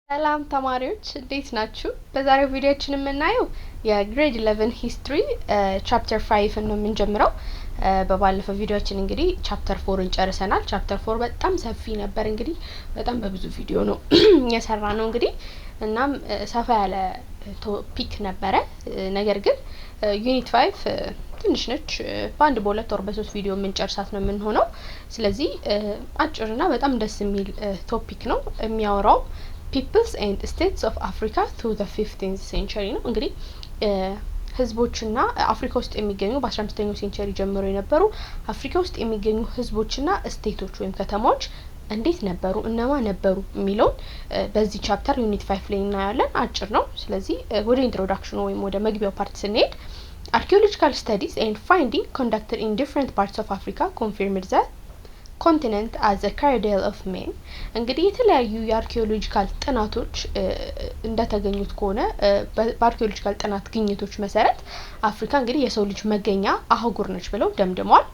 ሰላም ተማሪዎች እንዴት ናችሁ? በዛሬው ቪዲዮአችን የምናየው የግሬድ 11 ሂስትሪ ቻፕተር 5 ነው የምንጀምረው። በባለፈው ቪዲዮአችን እንግዲህ ቻፕተር 4ን ጨርሰናል። ቻፕተር 4 በጣም ሰፊ ነበር። እንግዲህ በጣም በብዙ ቪዲዮ ነው የሰራ ነው እንግዲህ እናም ሰፋ ያለ ቶፒክ ነበረ። ነገር ግን ዩኒት 5 ትንሽ ነች። በአንድ በሁለት ወር በሶስት ቪዲዮ የምንጨርሳት ነው የምንሆነው። ስለዚህ አጭርና በጣም ደስ የሚል ቶፒክ ነው የሚያወራው Peoples and States of Africa through the 15th century ነው። እንግዲህ ህዝቦችና አፍሪካ ውስጥ የሚገኙ በ15ኛው ሴንቸሪ ጀምሮ የነበሩ አፍሪካ ውስጥ የሚገኙ ህዝቦችና ስቴቶች ወይም ከተማዎች እንዴት ነበሩ፣ እነማ ነበሩ የሚለውን በዚህ ቻፕተር ዩኒት 5 ላይ እናያለን። አጭር ነው። ስለዚህ ወደ ኢንትሮዳክሽኑ ወይም ወደ መግቢያው ፓርት ስንሄድ archaeological studies and finding conducted in different parts of Africa confirmed that continent as a cradle of man እንግዲህ የተለያዩ የአርኪኦሎጂካል ጥናቶች እንደተገኙት ከሆነ በአርኪኦሎጂካል ጥናት ግኝቶች መሰረት አፍሪካ እንግዲህ የሰው ልጅ መገኛ አህጉር ነች ብለው ደምድመዋል።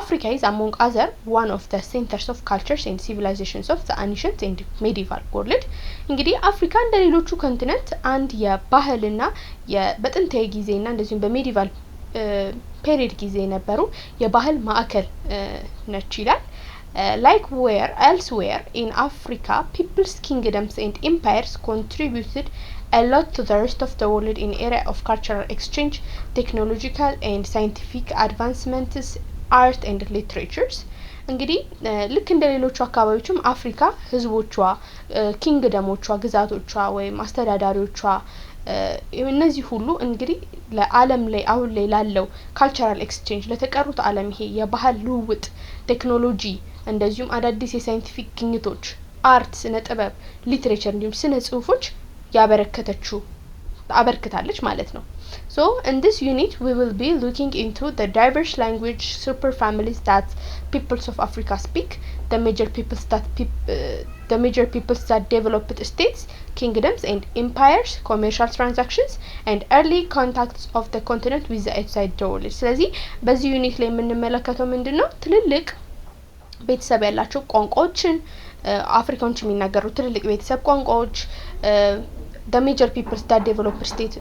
Africa is among other one of the centers of cultures and civilizations of the ancient and medieval world እንግዲህ አፍሪካ እንደሌሎቹ ኮንቲኔንት አንድ የባህልና በጥንታዊ ጊዜና እንደዚሁም በሜዲቫል ፔሪድ ጊዜ ነበሩ የባህል ማዕከል ነች ይላል። Like where elsewhere in Africa, people's kingdoms and empires contributed a lot to the rest of the world in area of cultural exchange, technological and scientific advancements, art and literatures. እንግዲህ ልክ እንደሌሎቹ አካባቢዎችም አፍሪካ ህዝቦቿ ኪንግደሞቿ ግዛቶቿ ወይም አስተዳዳሪዎቿ እነዚህ ሁሉ እንግዲህ ለዓለም ላይ አሁን ላይ ላለው ካልቸራል ኤክስቼንጅ ለተቀሩት ዓለም ይሄ የባህል ልውውጥ ቴክኖሎጂ እንደዚሁም አዳዲስ የሳይንቲፊክ ግኝቶች አርት ስነ ጥበብ ሊትሬቸር እንዲሁም ስነ ጽሁፎች አበርክታለች ማለት ነው። So in this unit we will be looking into the diverse language superfamilies that peoples of Africa speak, the major peoples that developed states, kingdoms and empires, commercial transactions and early contacts of the continent with the outside world. ስለዚህ በዚህ ዩኒት ላይ የምንመለከተው ምንድነው ትልልቅ ቤተሰብ ያላቸው ቋንቋዎችን አፍሪካኖች የሚናገሩ ትልልቅ ቤተሰብ ቋንቋዎች the major peoples that develop state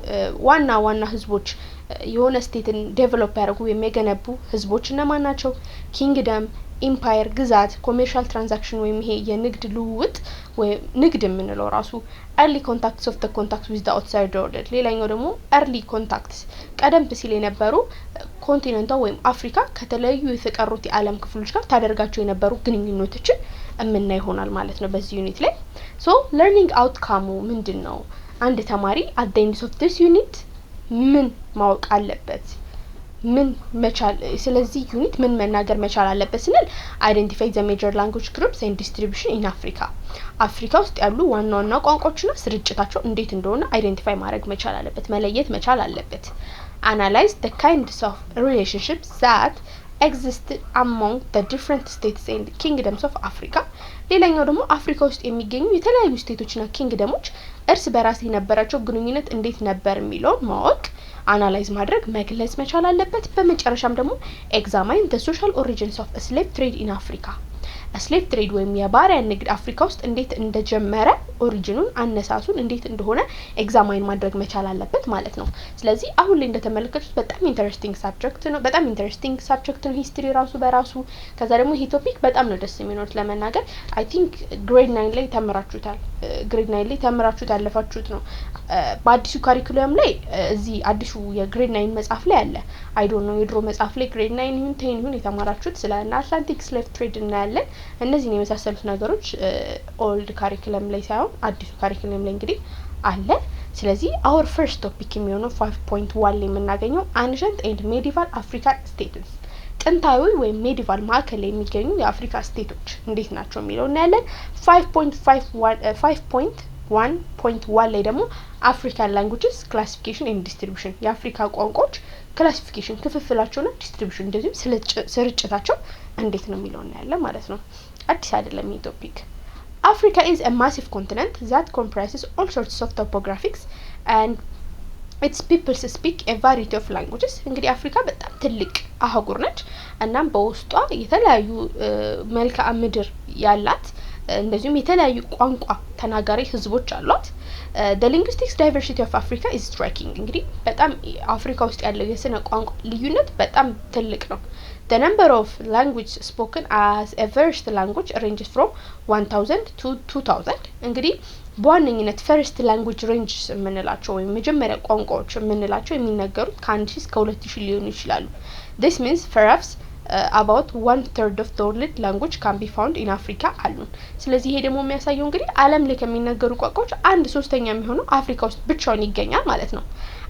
ዋና ህዝቦች የሆነ ስቴትን ዴቨሎፕ ያደርጉ የሚገነቡ ህዝቦች እነማን ናቸው? ኪንግደም ኢምፓየር ግዛት ኮመርሻል ትራንዛክሽን ወይም ይሄ የንግድ ልውውጥ ወይ ንግድ የምንለው ራሱ early contacts of the contact with the outside world ሌላኛው ደግሞ early contacts ቀደም ሲል የነበሩ ኮንቲኔንቷ ወይም አፍሪካ ከተለያዩ የተቀሩት የዓለም ክፍሎች ጋር ታደርጋቸው የነበሩ ግንኙነቶችን እምና ይሆናል ማለት ነው በዚህ ዩኒት ላይ። So learning outcome ምንድነው? አንድ ተማሪ at the end of this unit ምን ማወቅ አለበት? ምን መቻል ስለዚህ ዩኒት ምን መናገር መቻል አለበት ስንል identify the major language groups and distribution in Africa አፍሪካ ውስጥ ያሉ ዋና ቋንቋዎችና ስርጭታቸው እንዴት እንደሆነ አይደንቲፋይ ማድረግ መቻል አለበት፣ መለየት መቻል አለበት። Analyze the kinds of relationships that existed among the different states and kingdoms of Africa ሌላኛው ደግሞ አፍሪካ ውስጥ የሚገኙ የተለያዩ ስቴቶችና ኪንግደሞች እርስ በራስ የነበራቸው ግንኙነት እንዴት ነበር የሚለው ማወቅ አናላይዝ ማድረግ መግለጽ መቻል አለበት። በመጨረሻም ደግሞ examine the social origins of a slave trade in Africa slave trade ወይም የባሪያ ንግድ አፍሪካ ውስጥ እንዴት እንደጀመረ ኦሪጂኑን አነሳሱን እንዴት እንደሆነ ኤግዛማይን ማድረግ መቻል አለበት ማለት ነው። ስለዚህ አሁን ላይ እንደተመለከቱት በጣም ኢንተረስቲንግ ሳብጀክት ነው ሂስትሪ ራሱ በራሱ። ከዛ ደግሞ ይሄ ቶፒክ በጣም ነው ደስ የሚኖር ለመናገር አይ ቲንክ ግሬድ 9 ላይ ተመራችሁት ያለፋችሁት ነው። በአዲሱ ካሪኩለም ላይ እዚህ አዲሱ የግሬድ 9 መጽሐፍ ላይ አለ። አይ ዶንት ኖ የድሮ መጽሐፍ ላይ ግሬድ 9 ይሁን 10 ይሁን የተማራችሁት ስለ አትላንቲክ ስሌቭ ትሬድ እናያለን። እነዚህ የመሳሰሉት ነገሮች ኦልድ ካሪኩለም ላይ ሳይሆን አዲሱ ካሪኩለም ላይ እንግዲህ አለ። ስለዚህ our first topic የሚሆነው 5.1 ላይ የምናገኘው ancient and medieval African states ጥንታዊ ወይም ሜዲቫል ማዕከል ላይ የሚገኙ የአፍሪካ ስቴቶች እንዴት ናቸው የሚለው እናያለን። 5.1 ላይ ደግሞ African languages classification and distribution የአፍሪካ ቋንቋዎች ክላሲፊኬሽን ክፍፍላቸውና ዲስትሪቢዩሽን እንደዚሁም ስርጭታቸው እንዴት ነው የሚለው እናያለን ማለት ነው። አዲስ አይደለም ይሄ ቶፒክ። Africa is a massive continent that comprises all sorts of topographics and its people speak a variety of languages እንግዲህ አፍሪካ በጣም ትልቅ አህጉር ነች እናም በውስጧ የተለያዩ መልክዓ ምድር ያላት እንደዚሁም የተለያዩ ቋንቋ ተናጋሪ ህዝቦች አሏት። the linguistic diversity of Africa is striking እንግዲህ በጣም አፍሪካ ውስጥ ያለው የስነ ቋንቋ ልዩነት በጣም ትልቅ ነው። the number of languages spoken as a first language ranges from 1000 to 2000 እንግዲህ በዋነኝነት first language ranges የምንላቸው ወይም መጀመሪያ ቋንቋዎች የምንላቸው የሚነገሩት ከ1000 እስከ 2000 ሊሆኑ ይችላሉ። this means perhaps about 1/3 of the world language can be found in Africa alone ስለዚህ ይሄ ደግሞ የሚያሳየው እንግዲህ ዓለም ላይ ከሚነገሩ ቋንቋዎች 1/3 የሚሆነው አፍሪካ ውስጥ ብቻውን ይገኛል ማለት ነው።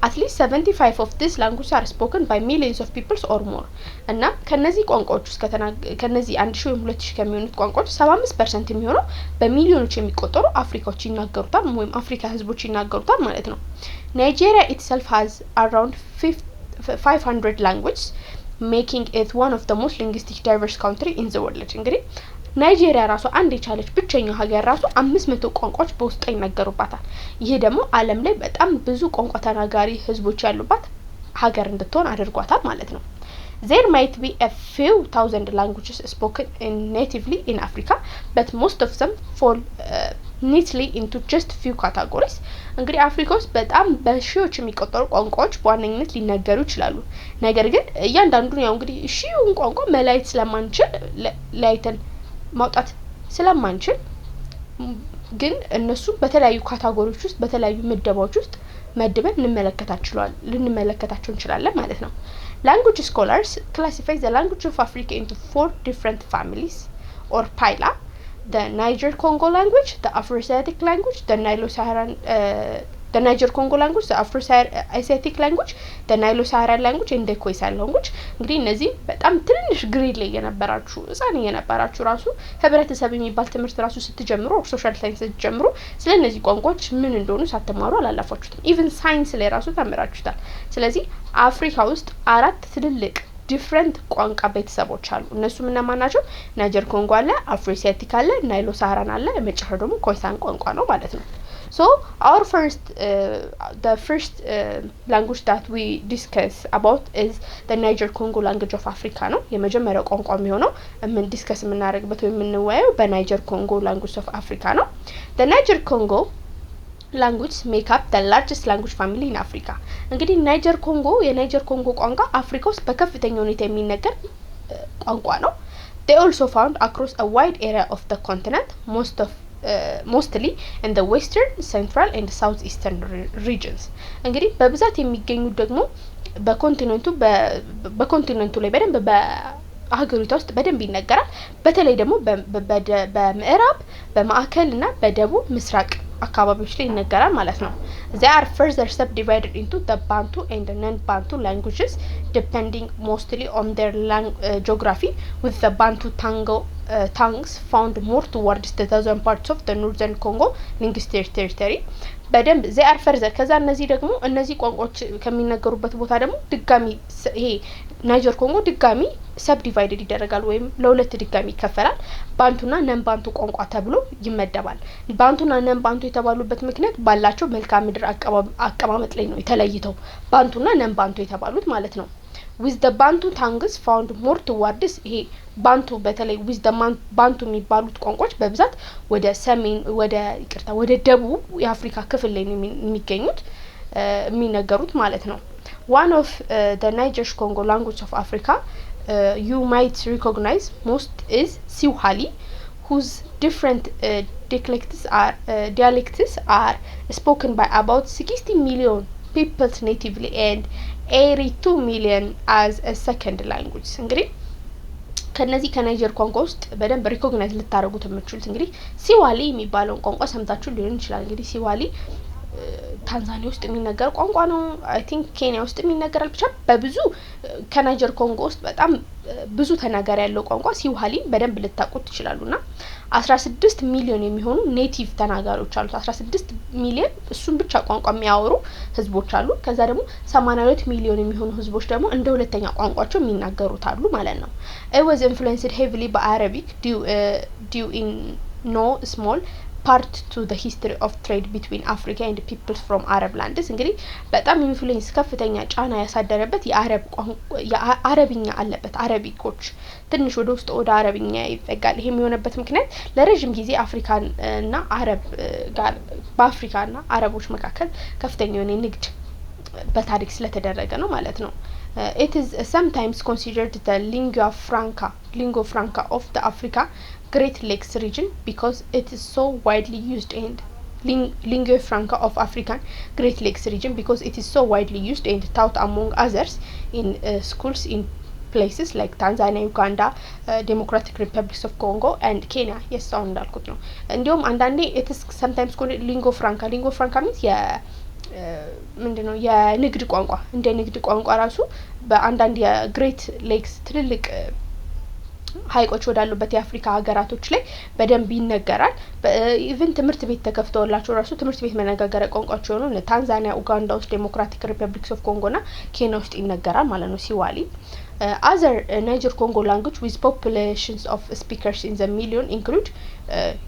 at least 75 of these languages are spoken by millions of people or more እና ከነዚህ ቋንቋዎች ውስጥ ከነዚህ 1000 ወይም 2000 ከሚሆኑት ቋንቋዎች 75% የሚሆነው በሚሊዮኖች የሚቆጠሩ አፍሪካዎች ይናገሩታል ወይም አፍሪካ ህዝቦች ይናገሩታል ማለት ነው። Nigeria itself has around 500 languages making it one of the most linguistic diverse country in the world እንግዲህ ናይጄሪያ ራሱ አንድ የቻለች ብቸኛው ሀገር ራሱ 500 ቋንቋዎች በውስጧ ይናገሩባታል። ይሄ ደግሞ ዓለም ላይ በጣም ብዙ ቋንቋ ተናጋሪ ህዝቦች ያሉባት ሀገር እንድትሆን አድርጓታል ማለት ነው። there might be a few thousand languages spoken natively in Africa but most of them fall neatly into just few categories እንግዲህ አፍሪካ ውስጥ በጣም በሺዎች የሚቆጠሩ ቋንቋዎች በዋነኝነት ሊነገሩ ይችላሉ። ነገር ግን እያንዳንዱን ያው እንግዲህ ሺውን ቋንቋ መለየት ስለማንችል ለይተን ማውጣት ስለማንችል ግን እነሱ በተለያዩ ካታጎሪዎች ውስጥ በተለያዩ ምደባዎች ውስጥ መድበን ልንመለከታቸው እንችላለን ማለት ነው። language scholars classify the language of Africa into 4 different families or phyla: the Niger-Congo language, the Afro-Asiatic language, the Nilo-Saharan the Niger-Congo language, the Afro-Asiatic language, the Nilo-Saharan language and the Khoisan language እንግዲህ እነዚህ በጣም ትንሽ ግሬድ ላይ የነበራችሁ ህፃን የነበራችሁ ራሱ ህብረተሰብ የሚባል ትምህርት ራሱ ስትጀምሩ ሶሻል ሳይንስ ስትጀምሩ ስለነዚህ ቋንቋዎች ምን እንደሆኑ ሳትማሩ አላላፋችሁትም። ኢቭን ሳይንስ ላይ ራሱ ተምራችሁታል። ስለዚህ አፍሪካ ውስጥ 4 ትልልቅ ዲፍረንት ቋንቋ ቤተሰቦች አሉ። እነሱ ምን ናቸው? ናይጀር ኮንጎ አለ፣ አፍሮ-ኤሲያቲክ አለ፣ ናይሎ ሳሃራን አለ፣ መጨረሻው ደግሞ ኮይሳን ቋንቋ ነው ማለት ነው። so our the first language that we discuss about is the Niger-Congo language of Africa ነው የመጀመሪያው ቋንቋ የሚሆነው ምን ዲስከስ የምናደርግበት ወይ የምንወያየው በናይጀር-ኮንጎ language of Africa ነው። the Niger-Congo language make up the largest language family in Africa እንግዲህ የናይጀር ኮንጎ ቋንቋ አፍሪካ ውስጥ በከፍተኛ ሁኔታ የሚነገር ቋንቋ ነው። they also found across a wide area of the continent mostly in the western, central and southeastern regions እንግዲህ በብዛት የሚገኙት ደግሞ በኮንቲኔንቱ ላይ በደንብ በአገሪቷ ውስጥ በደንብ ይነገራል። በተለይ ደግሞ በምዕራብ በማዕከልና በደቡብ ምስራቅ አካባቢዎች ላይ ይነገራል ማለት ነው። they are further subdivided into the Bantu and the non-Bantu languages depending mostly on their geography with the Bantu tongues found more towards the southern parts of the northern Congo linguistic territory በደንብ they are further ከዛ እነዚህ ቋንቋዎች ከሚነገሩበት ቦታ ደግሞ ድጋሚ ይሄ ናይጀር ኮንጎ ድጋሚ ሰብዲቫይድድ ይደረጋል ወይም ለሁለት ድጋሚ ይከፈላል። ባንቱና ነን ባንቱ ቋንቋ ተብሎ ይመደባል። ባንቱና ነን ባንቱ የተባሉበት ምክንያት ባላቸው መልክዓ ምድር አቀማመጥ ላይ ነው የተለይተው ባንቱና ነን ባንቱ የተባሉት ማለት ነው። with the Bantu tongues found more towards ይሄ ባንቱ በተለይ with the ባንቱ የሚባሉት ቋንቋዎች በብዛት ወደ ሰሜን ወደ ደቡብ የአፍሪካ ክፍል ላይ የሚገኙት የሚነገሩት ማለት ነው። one of the Niger-Congo language of Africa you might recognize most is Swahili whose different dialects are spoken by about 60 million people natively and 82 million as a second language እንግዲህ ከነዚህ ከናይጀር ቋንቋ ውስጥ በደንብ ሪኮግናይዝ ልታረጉት የምትችሉት እንግዲህ ሲዋሊ የሚባለውን ቋንቋ ሰምታችሁ ሊሆን ይችላል። እንግዲህ ሲዋሊ ታንዛኒያ ውስጥ የሚነገር ቋንቋ ነው። አይ ቲንክ ኬንያ ውስጥ የሚነገራል። ብቻ በብዙ ከናይጀር ኮንጎ ውስጥ በጣም ብዙ ተናጋሪ ያለው ቋንቋ ሲዋሊ በደንብ ልታቁት ይችላሉና 16 ሚሊዮን የሚሆኑ ኔቲቭ ተናጋሪዎች አሉት። 16 ሚሊዮን እሱን ብቻ ቋንቋ የሚያወሩ ህዝቦች አሉ። ከዛ ደግሞ 82 ሚሊዮን የሚሆኑ ህዝቦች ደግሞ እንደ ሁለተኛ ቋንቋቸው የሚናገሩት አሉ ማለት ነው። it was influenced heavily by Arabic due in no small part to the history of trade between Africa and peoples from Arab lands እንግዲህ በጣም ኢንፍሉዌንስ ከፍተኛ ጫና ያሳደረበት የአረብኛ አለበት አረቢኮች ትንሽ ወደ ውስጥ ወደ አረብኛ ይጠጋል ይሄ የሚሆነበት ምክንያት ለረጅም ጊዜ አፍሪካን እና አረብ ጋር በአፍሪካና አረቦች መካከል ከፍተኛ የሆነ ንግድ በታሪክ ስለተደረገ ነው ማለት ነው it is sometimes considered the lingua franca of the Africa Great Lakes region because it is so widely used and lingua franca of African Great Lakes region because it is so widely used and taught among others in schools in places like Tanzania, Uganda, Democratic Republic of Congo and Kenya. Yes, sound እንዳልኩት ነው እንዲሁም አንዳንዴ it is sometimes called lingua franca means ምንድነው የንግድ ቋንቋ እንደ ንግድ ቋንቋ ራሱ በአንዳንድ የግሬት ሌክስ ትልልቅ ሀይቆች ወዳሉበት የአፍሪካ ሀገራቶች ላይ በደንብ ይነገራል ኢቭን ትምህርት ቤት ተከፍተውላቸው ራሱ ትምህርት ቤት መነጋገሪያ ቋንቋቸው ሆኖ ታንዛኒያ ኡጋንዳ ውስጥ ዴሞክራቲክ ሪፐብሊክስ ኦፍ ኮንጎ እና ኬንያ ውስጥ ይነገራል ማለት ነው ሲዋሊ other Niger Congo language with populations of speakers in the million include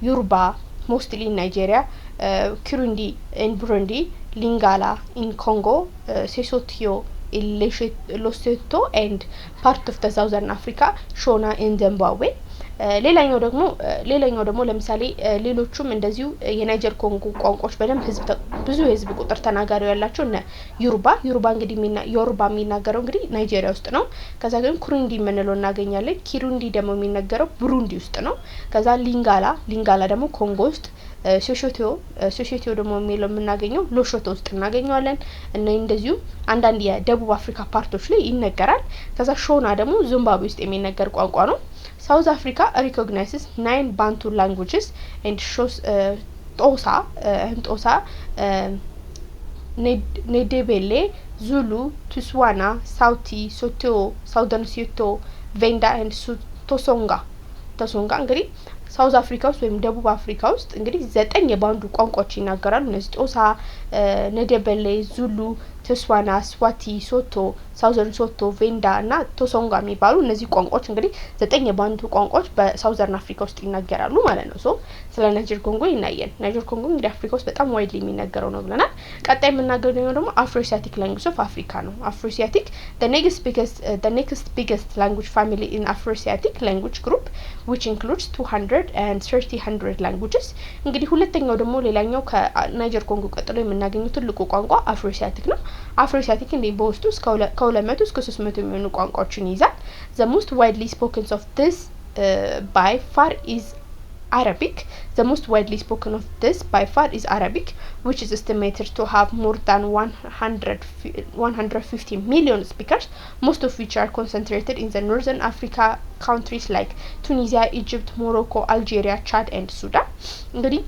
Yoruba mostly in Nigeria Kirundi in Burundi Lingala in Congo Sesotho in Lesotho and part of the Southern Africa Shona in Zimbabwe ሌላኛው ደግሞ ለምሳሌ ሌሎቹም እንደዚሁ የናይጀር ኮንጎ ቋንቋዎች በደንብ ብዙ ህዝብ ቁጥር ተናጋሪው ያላቸው እና ዮሩባ እንግዲህ ዮሩባ የሚናገረው እንግዲህ ናይጄሪያ ውስጥ ነው ከዛ ግን ኩሩንዲ ምንለው እናገኛለን ኪሩንዲ ደግሞ የሚናገረው ብሩንዲ ውስጥ ነው ከዛ ሊንጋላ ደግሞ ኮንጎ ውስጥ ሶሾቶ ደግሞ የሚለው የምናገኘው ሎሾቶ ውስጥ እናገኘዋለን እና እንደዚሁ አንዳንድ የደቡብ አፍሪካ ፓርቶች ላይ ይነገራል ከዛ ሾና ደግሞ ዚምባብዌ ውስጥ የሚነገር ቋንቋ ነው South Africa recognizes 9 Bantu languages and shows Tosa, Nedebele, Zulu, Tswana, Sauti, Soto, Southern Soto, Venda and Tosonga እንግዲህ ሳውዝ አፍሪካ ውስጥ ወይም ደቡብ አፍሪካ ውስጥ እንግዲህ 9 የባንዱ ቋንቋዎች ይናገራሉ እነዚህ ጦሳ ነደበሌ ዙሉ ተስዋና ስዋቲ ሶቶ ሳውዘርን ሶቶ ቬንዳ እና ቶሶንጋ የሚባሉ እነዚህ ቋንቋዎች እንግዲህ 9 የባንዱ ቋንቋዎች በሳውዘርን አፍሪካ ውስጥ ይናገራሉ ማለት ነው ሶ ስለ ናይጀር ኮንጎ ይናየን ናይጀር ኮንጎ እንግዲህ አፍሪካ ውስጥ በጣም ዋይድሊ የሚነገረው ነው ብለናል ቀጣይ የምናገኘው ደግሞ አፍሮሲያቲክ ላንጉዌጅ ኦፍ አፍሪካ ነው አፍሮሲያቲክ the next biggest language family in Afroasiatic language group which includes 230 languages እንግዲህ ሁለተኛው ደግሞ ሌላኛው ከናይጀር ኮንጎ ቀጥሎ የምናገኘው ትልቁ ቋንቋ አፍሮሲያቲክ ነው አፍሮሲያቲክ እንደ በውስጡ ከ200 እስከ 300 የሚሆኑ ቋንቋዎችን ይዛል the most widely spoken of this by far is Arabic the most widely spoken of this by far is Arabic which is estimated to have more than 150 million speakers most of which are concentrated in the northern Africa countries like Tunisia Egypt Morocco Algeria Chad and Sudan እንግዲህ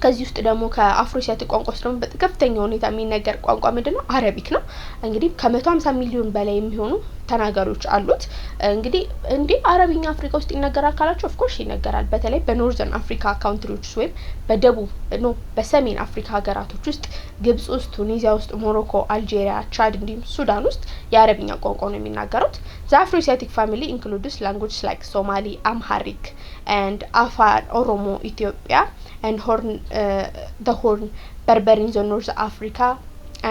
ከዚህ ውስጥ ደግሞ ከአፍሮሲያቲክ ቋንቋዎች ደግሞ በከፍተኛ ሁኔታ የሚነገር ቋንቋ ምንድነው አረቢክ ነው እንግዲህ ከ150 ሚሊዮን በላይ የሚሆኑ ተናጋሪዎች አሉት እንግዲህ እንዴ አረብኛ አፍሪካ ውስጥ ይነገራል ካላችሁ ኦፍ ኮርስ ይነገራል በተለይ በኖርዘርን አፍሪካ ካንትሪዎች ወይም በሰሜን አፍሪካ ሀገራቶች ውስጥ ግብጽ ውስጥ ቱኒዚያ ውስጥ ሞሮኮ አልጄሪያ ቻድ እንዲሁም ሱዳን ውስጥ የአረብኛ ቋንቋ ነው የሚናገሩት the Afroasiatic family includes languages like Somali Amharic and Afar Oromo Ethiopia and the Horn Berber in the North Africa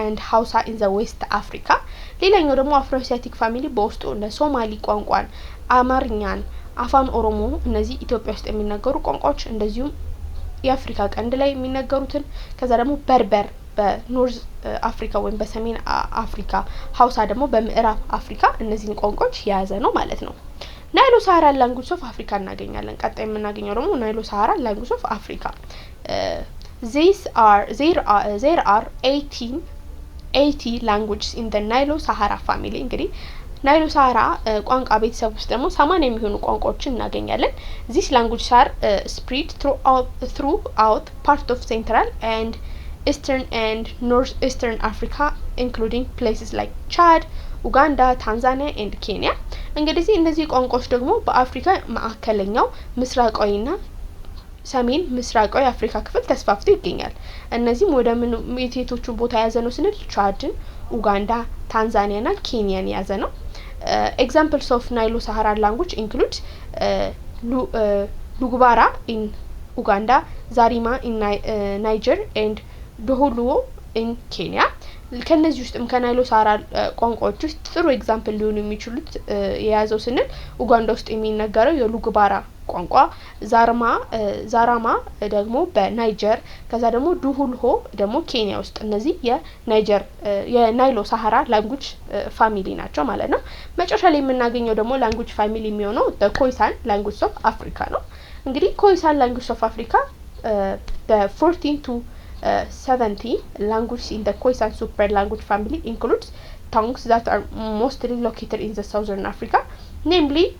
and Hausa in the West Africa ሌላኛው ደግሞ አፍሮሲያቲክ ፋሚሊ በውስጡ እንደ ሶማሊ ቋንቋን አማርኛን አፋን ኦሮሞ እነዚህ ኢትዮጵያ ውስጥ የሚነገሩ ቋንቋዎች እንደዚሁም የአፍሪካ ቀንድ ላይ የሚነገሩትን ከዛ ደግሞ በርበር በኖርዝ አፍሪካ ወይም በሰሜን አፍሪካ ሀውሳ ደግሞ በምዕራብ አፍሪካ እነዚህን ቋንቋዎች የያዘ ነው ማለት ነው ናይሎ ሳሃራን ላንጉዌጅ ኦፍ አፍሪካ እናገኛለን ቀጣይ የምናገኘው ደግሞ ናይሎ ሳሃራን ላንጉዌጅ ኦፍ አፍሪካ there are 80 languages in the Nilo Sahara family እንግዲህ ናይሎ ሳሃራ ቋንቋ ቤተሰብ ውስጥ ደግሞ 80 የሚሆኑ ቋንቋዎችን እናገኛለን these languages are spread throughout part of central and eastern and northeastern Africa including places like Chad ኡጋንዳ ታንዛኒያ and Kenya እንግዲህ እነዚህ ቋንቋዎች ደግሞ በአፍሪካ ማዕከለኛው ምስራቃዊና ሰሜን ምስራቃዊ አፍሪካ ክፍል ተስፋፍቶ ይገኛል እነዚህም ወደ ሜቴቶቹ ቦታ ያዘ ነው ስንል ቻድን ኡጋንዳ ታንዛኒያና ኬንያን ያዘ ነው examples of Nilo Saharan language include Lugubara in Uganda, Zarima in Niger and Doholuo in Kenya ከነዚህ ውስጥም ከናይሎ ሳራ ቋንቋዎች ውስጥ ጥሩ ኤግዛምፕል ሊሆኑ የሚችሉት የያዘው ስንል ኡጋንዳ ውስጥ የሚነገረው የሉግባራ ቋንቋ ዛራማ ደግሞ በናይጀር ከዛ ደግሞ ዱሁልሆ ደግሞ ኬንያ ውስጥ እነዚህ የናይሎ ሳሃራ ላንጉጅ ፋሚሊ ናቸው ማለት ነው። መጨረሻ ላይ የምናገኘው ደግሞ ላንጉጅ ፋሚሊ የሚሆነው ኮይሳን ላንጉጅ ኦፍ አፍሪካ ነው። እንግዲህ ኮይሳን ላንጉጅ ኦፍ አፍሪካ በ14 to 70 languages in the Khoisan super language family includes tongues that are mostly located in the southern Africa, namely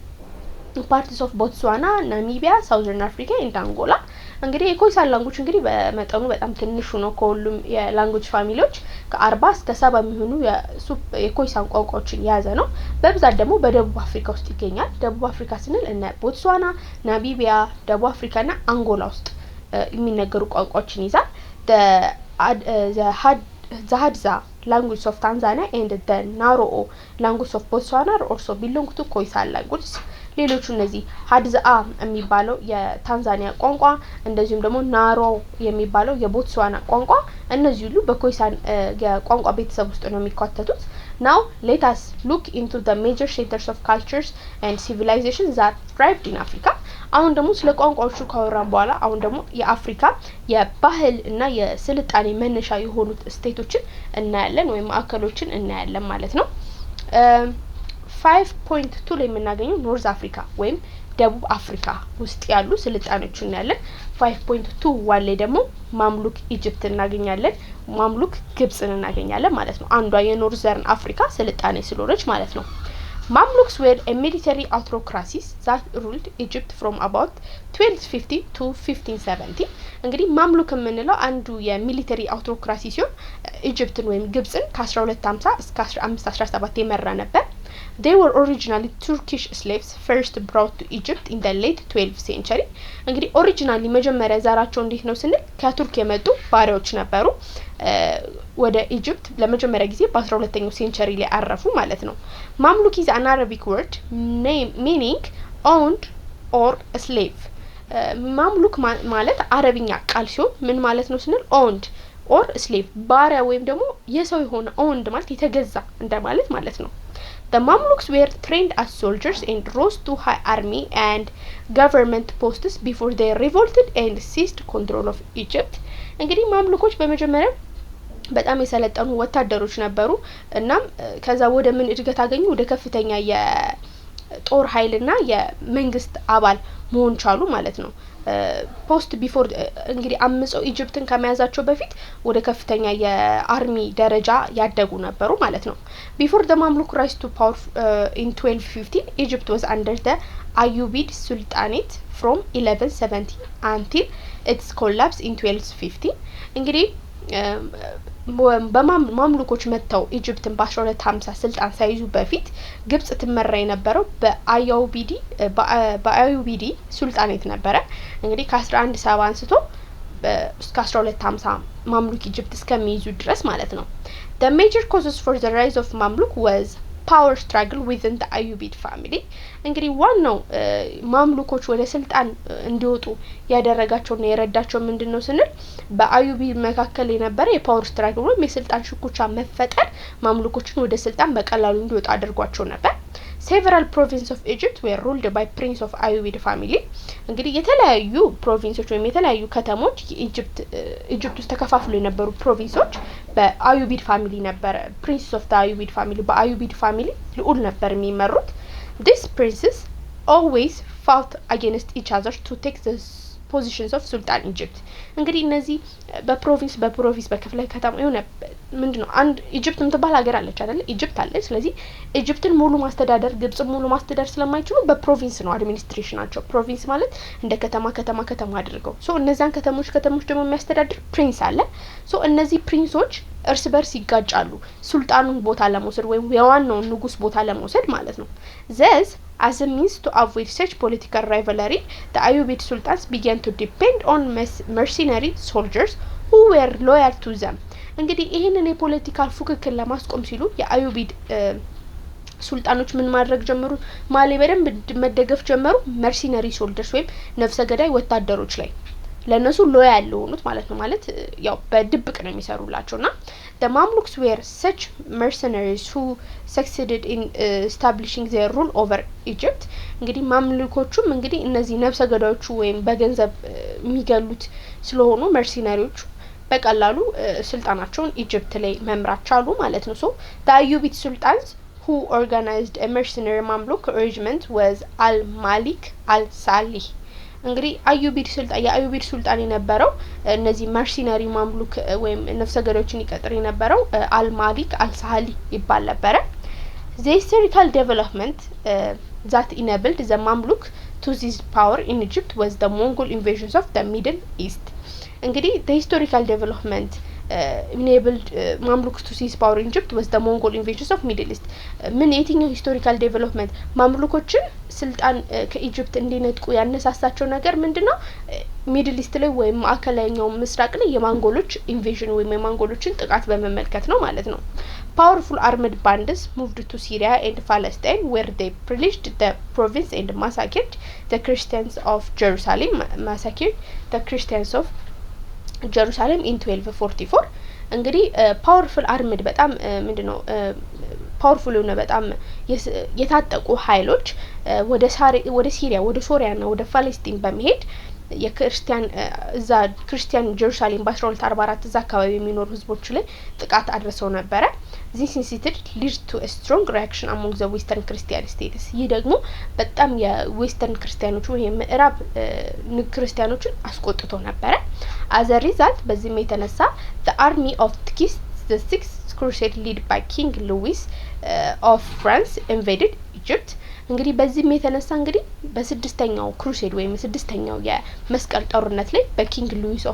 parts of Botswana, Namibia, southern Africa and Angola. እንግዲህ የኮይሳን ላንጉጅ እንግዲህ በመጠኑ በጣም ትንሽ ነው ከሁሉም የላንጉጅ ፋሚሊዎች ከ40 እስከ 70 የሚሆኑ የኮይሳን ቋንቋዎችን የያዘ ነው። በብዛት ደግሞ በደቡብ አፍሪካ ውስጥ ይገኛል። ደቡብ አፍሪካ ስንል እነ ቦትስዋና፣ ናሚቢያ፣ ደቡብ አፍሪካና አንጎላ ውስጥ የሚነገሩ ቋንቋዎችን ይዛል። the Hadza language of Tanzania and the Naroo language of Botswana also belong to Khoisan language. ሌሎቹ እነዚህ ሀድዛ የሚባለው የታንዛኒያ ቋንቋ እንደዚሁም ደግሞ ናሮ የሚባለው የቦትስዋና ቋንቋ እነዚህ ሁሉ በኮይሳን የቋንቋ ቤተሰብ ውስጥ ነው የሚካተቱት። Now let us look into the major centers of cultures and civilizations that thrived in Africa. አሁን ደግሞ ስለ ቋንቋዎቹ ካወራን በኋላ አሁን ደግሞ የአፍሪካ የባህል እና የስልጣኔ መነሻ የሆኑት ስቴቶችን እናያለን ወይም ማዕከሎችን እናያለን ማለት ነው። 5.2 ላይ የምናገኘው ኖርዝ አፍሪካ ወይም ደቡብ አፍሪካ ውስጥ ያሉ ስልጣኔዎችን እናያለን። 5.2 ዋን ላይ ደግሞ ማምሉክ ኢጅፕት እናገኛለን። ማምሉክ ግብጽን እናገኛለን ማለት ነው። አንዷ የኖርዘርን አፍሪካ ስልጣኔ ስለሆነች ማለት ነው። Mamluks were a military autocracies that ruled Egypt from about 1250 to 1570. እንግዲህ ማምሉክ የምንለው አንዱ የሚሊተሪ አውቶክራሲ ሲሆን ኢጅፕትን ወይም ግብጽን ከ1250 እስከ 1517 የመራ ነበር። They were originally Turkish slaves first brought to Egypt in the late 12th century. እንግዲህ ኦሪጂናሊ መጀመሪያ ዛራቸው እንዴት ነው ስንል ከቱርክ የመጡ ባሪያዎች ነበሩ። ወደ ኢጅፕት ለመጀመሪያ ጊዜ በ12ኛው ሴንቸሪ ላይ አረፉ ማለት ነው። ማምሉክ is an Arabic word meaning owned or a slave. ማምሉክ ማለት አረብኛ ቃል ሲሆን ምን ማለት ነው ስንል owned or slave ባሪያ ወይም ደግሞ የሰው የሆነ owned ማለት የተገዛ እንደማለት ማለት ነው። The Mamluks were trained as soldiers and rose to high army and government posts before they revolted and seized control of Egypt. እንግዲህ ማምሉኮች በመጀመሪያ በጣም የሰለጠኑ ወታደሮች ነበሩ። እናም ከዛ ወደ ምን እድገት አገኙ? ወደ ከፍተኛ የጦር ኃይልና የመንግስት አባል መሆን ቻሉ ማለት ነው። ፖስት ቢፎር እንግዲህ አምጾ ኢጅፕትን ከመያዛቸው በፊት ወደ ከፍተኛ የአርሚ ደረጃ ያደጉ ነበሩ ማለት ነው። Before the Mamluk rise to power in 1215, Egypt was under the Ayyubid Sultanate from 1170 until its collapse in 1250. እንግዲህ በማምሉኮች መተው ኢጅፕትን በ1250 ስልጣን ሳይዙ በፊት ግብጽ ትመራ የነበረው በአዩቢዲ ሱልጣኔት ነበረ። እንግዲህ ከ1170 አንስቶ እስከ 1250 ማምሉክ ኢጅፕት እስከሚይዙ ድረስ ማለት ነው። The major causes for the rise of Mamluk was power struggle within the Ayyubid family. እንግዲህ ዋናው ማምሉኮች ወደ ስልጣን እንዲወጡ ያደረጋቸውና የረዳቸው ምንድነው ስንል በአዩቢድ መካከል የነበረ የፓወር ስትራግል ወይም የስልጣን ሽኩቻ መፈጠር ማምሉኮችን ወደ ስልጣን በቀላሉ እንዲወጡ አድርጓቸው ነበር። Several provinces of Egypt were ruled by prince of Ayyubid family. እንግዲህ የተለያዩ ፕሮቪንሶች ወይም የተለያዩ ከተሞች ኢጅፕት ውስጥ ተከፋፍለው የነበሩ ፕሮቪንሶች በአዩቢድ ፋሚሊ ነበር። princes of the Ayyubid family በአዩቢድ ፋሚሊ ልዑል ነበር የሚመሩት። These princes always fought against each other to take the positions of Sultan Egypt. እንግዲህ እነዚህ በፕሮቪንስ በክፍለ ከተማ የሆነ ምንድነው አንድ ኢጅፕት የምትባል ሀገር አለች አይደል? ኢጅፕት አለች። ስለዚህ ኢጅፕትን ሙሉ ማስተዳደር ግብጽ ሙሉ ማስተዳደር ስለማይችሉ በፕሮቪንስ ነው አድሚኒስትሬሽናቸው። ፕሮቪንስ ማለት እንደ ከተማ አድርገው እነዛን ከተሞች ደግሞ የሚያስተዳድር ፕሪንስ አለ። እነዚህ ፕሪንሶች እርስ በርስ ይጋጫሉ ሱልጣኑን ቦታ ለመውሰድ ወይም የዋናውን ንጉስ ቦታ ለመውሰድ ማለት ነው። Thus, as a means to avoid such political rivalry, the Ayyubid sultans began to depend on mercenary soldiers who were loyal to them. እንግዲህ ይሄንን የፖለቲካል ፉክክር ለማስቆም ሲሉ የአዩቢድ ሱልጣኖች ምን ማድረግ ጀመሩ? ማሊ በደንብ መደገፍ ጀመሩ መርሲነሪ ሶልጀርስ ወይም ነፍሰ ገዳይ ወታደሮች ላይ። ለነሱ ሎያል ለሆኑት ማለት ነው ማለት ያው በድብቅ ነው የሚሰሩላቸውና the Mamluks were such mercenaries who succeeded in establishing their rule over Egypt እንግዲህ ማምሉኮቹም እንግዲህ እነዚህ ነፍሰ ገዳዮቹ ወይም በገንዘብ የሚገሉት ስለሆኑ መርሲናሪዎቹ በቀላሉ ስልጣናቸውን ኢጅፕት ላይ መምራት ቻሉ ማለት ነው so the Ayyubid sultans who organized a mercenary Mamluk regiment was al-Malik al-Salih እንግዲህ የአዩቢድ ሱልጣን የነበረው እነዚህ መርሲናሪ ማምሉክ ወይም ነፍሰ ገዳዮችን ይቀጥር የነበረው አልማሊክ አልሳሊ ይባል ነበር the historical development that enabled the Mamluk to seize power in Egypt was the Mongol invasions of the Middle East እንግዲህ the historical development enabled Mamluks to seize power in Egypt was the Mongol invasions of Middle East ምን የትኛው historical development ማምሉኮችን ስልጣን ከኢጅፕት እንዲነጥቁ ያነሳሳቸው ነገር ምንድነው ሚድል ኢስት ላይ ወይም ማዕከላኛው ምስራቅ ላይ የማንጎሎች ኢንቬዥን ወይም የማንጎሎችን ጥቃት በመመልከት ነው ማለት ነው powerful armed bands moved to Syria and Palestine where they pillaged the province and massacred the Christians of Jerusalem Jerusalem in 1244 እንግዲህ ፓወርፉል አርምድ በጣም ምንድነው ፓወርፉል ነው በጣም የታጠቁ ኃይሎች ወደ ሲሪያ ወደ ሶሪያና ወደ ፋለስቲን በመሄድ የክርስቲያን ክርስቲያን ጀሩሳሌም በ1244 እዛ አካባቢ የሚኖሩ ህዝቦች ላይ ጥቃት አድርሰው ነበር this incited led to a strong reaction among the western Christian states ይህ ደግሞ በጣም የዌስተርን ክርስቲያኖች ወይም ምዕራብ ክርስቲያኖችን አስቆጥቶ ነበር as a result በዚህ የተነሳ the army of the sixth crusade led by King Louis of France invaded Egypt እንግዲህ በዚህ የተነሳ እንግዲህ በስድስተኛው ክሩሴድ ወይም ስድስተኛው የመስቀል ጦርነት ላይ በኪንግ ሉዊስ